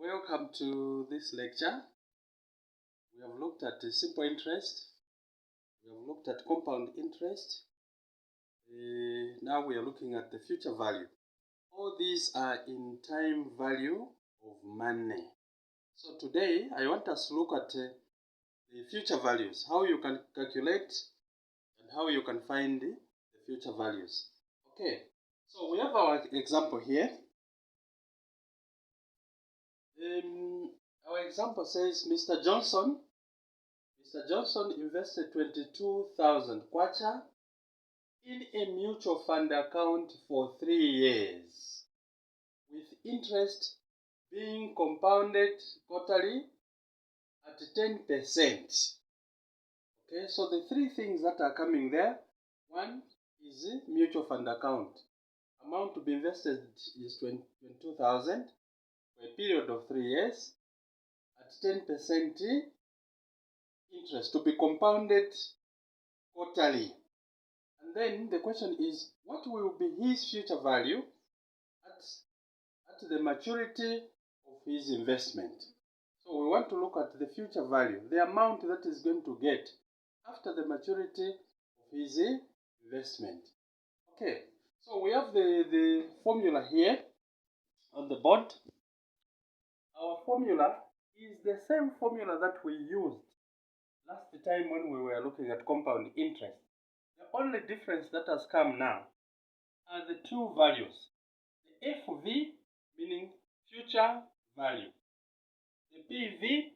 Welcome to this lecture. We have looked at simple interest. We have looked at compound interest. Now we are looking at the future value. All these are in time value of money. So today I want us to look at the future values, how you can calculate and how you can find the future values. Okay, so we have our example here. Our example says Mr. Johnson invested 22,000 kwacha in a mutual fund account for 3 years, with interest being compounded quarterly at 10%. Okay, so the three things that are coming there, one is a mutual fund account. Amount to be invested is 22,000 for a period of 3 years at 10% interest to be compounded quarterly. And then the question is, what will be his future value at the maturity of his investment? So we want to look at the future value, the amount that is going to get after the maturity of his investment. Okay, so we have the formula here on the board. Our formula is the same formula that we used last time when we were looking at compound interest. The only difference that has come now are the two values. The FV meaning future value. The PV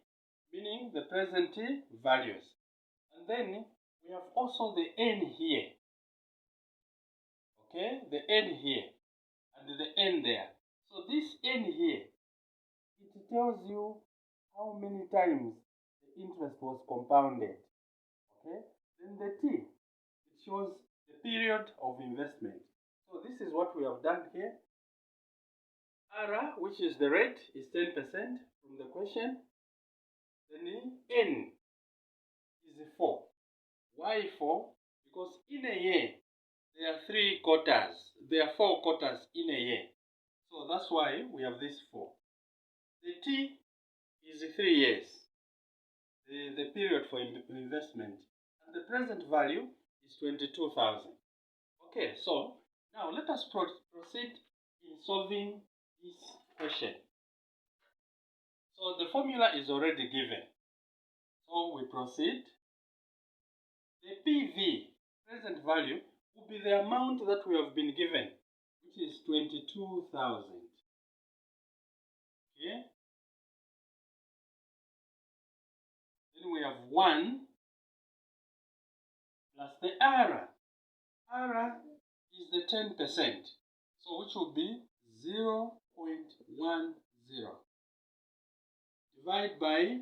meaning the present values. And then we have also the N here. Okay, the N here and the N there. So this N here, it tells you how many times the interest was compounded. Okay, then the T, it shows the period of investment. So this is what we have done here. R, which is the rate, is 10% from the question. Then N is 4. Why 4? Because in a year, there are 3 quarters. There are 4 quarters in a year. So that's why we have this 4. The T is 3 years, the period for investment. And the present value is 22,000. Okay, so now let us proceed in solving this question. So the formula is already given. So we proceed. The PV, present value, will be the amount that we have been given, which is 22,000. Okay. Then we have 1 plus the R. R is the 10%. So which will be 0.10. Divide by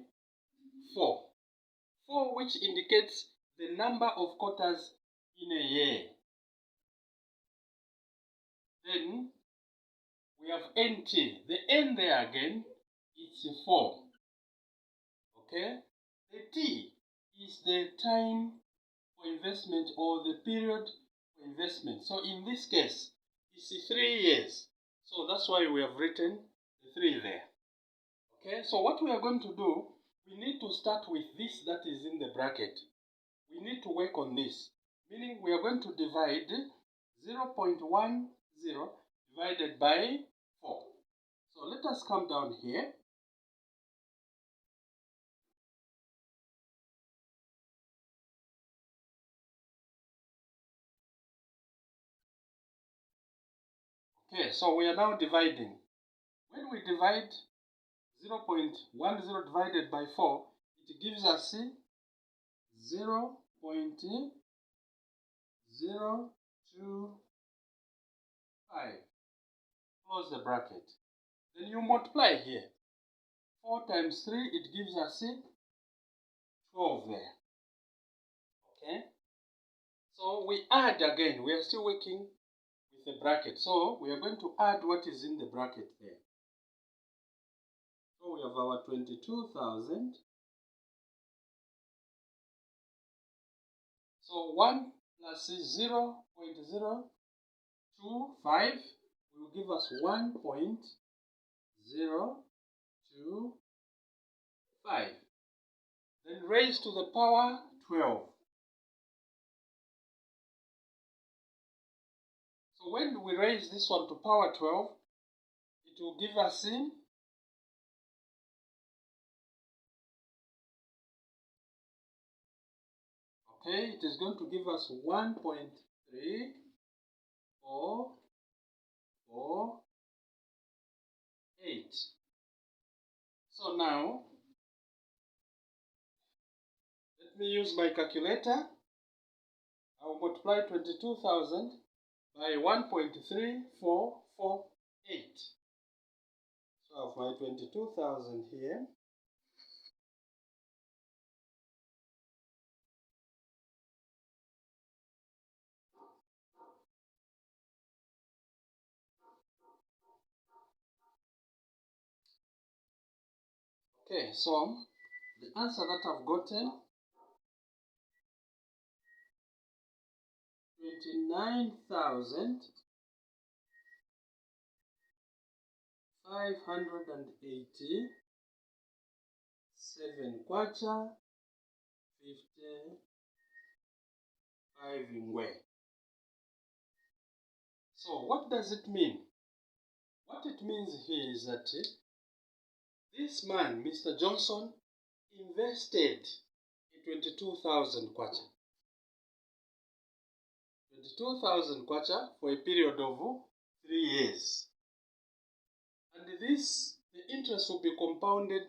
4. 4 which indicates the number of quarters in a year. Then we have NT. The N there again, it's 4. Okay? The T is the time for investment or the period for investment. So in this case, it's 3 years. So that's why we have written the 3 there. Okay? So what we are going to do, we need to start with this that is in the bracket. We need to work on this. Meaning we are going to divide 0.10 divided by 4. So let us come down here. Okay, so we are now dividing. When we divide 0.10 divided by 4, it gives us 0.025. Close the bracket. Then you multiply here. 4 times 3, it gives us 12 there. Okay? So we add again. We are still working with the bracket. So we are going to add what is in the bracket there. So we have our 22,000. So 1 plus 0.025 will give us 1.025. to 5. Then raise to the power 12. So when we raise this one to power 12, it will give us in okay, it is going to give us 1.3448. So now, let me use my calculator. I will multiply 22,000 by 1.3448. So I have my 22,000 here. Okay, so the answer that I've gotten, 29,587 kwacha 55 ngwe. So what does it mean? What it means here is that this man, Mr. Johnson, invested in 22,000 kwacha. 22,000 kwacha for a period of 3 years. And this, the interest will be compounded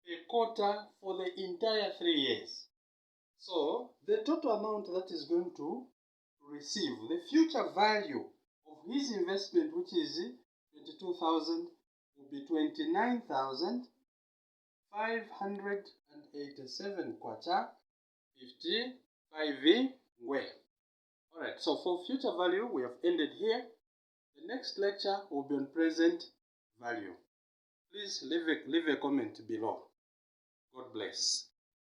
a quarter for the entire 3 years. So the total amount that is going to receive, the future value of his investment, which is 22,000, will be 29,587 kwacha 55 ngwe. Alright, so for future value, we have ended here. The next lecture will be on present value. Please leave a comment below. God bless.